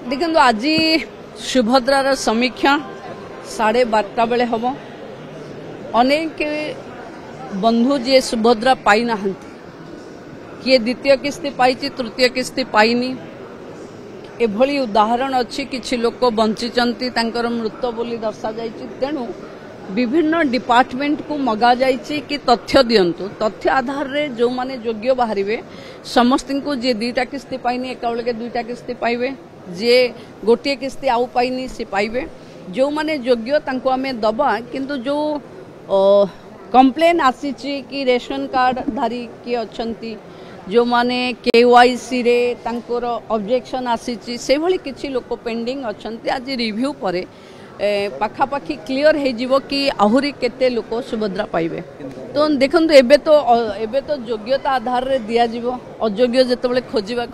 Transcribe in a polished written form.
देखो आज सुभद्रार समीक्षा 12:30 बेले हम अनेक बंधु जी सुभद्रा पाई ना किए द्वितीय किस्ती पाई तृतीय किस्ती पाईनी एभली उदाहरण अच्छी किछि लोक बंचिचंती तांकर मृत बोली दर्शा जायछि। तेणु विभिन्न डिपार्टमेंट को मगा जायछि कि तथ्य दियंतु तथ्य आधार रे जो माने योग्य बाहरिवे समस्त को जे 2टा किस्ती पाईनी एकाबेले के 2टा किस्ती पाइबे जे गोटे किस्ती आउ पाईनी से पाइबे जो माने योग्य तांको आमे दबा। किंतु जो कंप्लेन आसीछि कि रेशन कार्ड धारी किए अछंती जो माने केवाईसी रे तांकर ऑब्जेक्शन आसीछि से भली किछि लोक पेंडिंग अछंती। आज रिव्यू परे पाखापाखी क्लियर हो जीवो कि आहुरी केते लोक सुभद्रा पाइबे। तो देखंतु एबे तो योग्यता आधार रे दिया जीवो अयोग्य जेतेबेले खोजिबा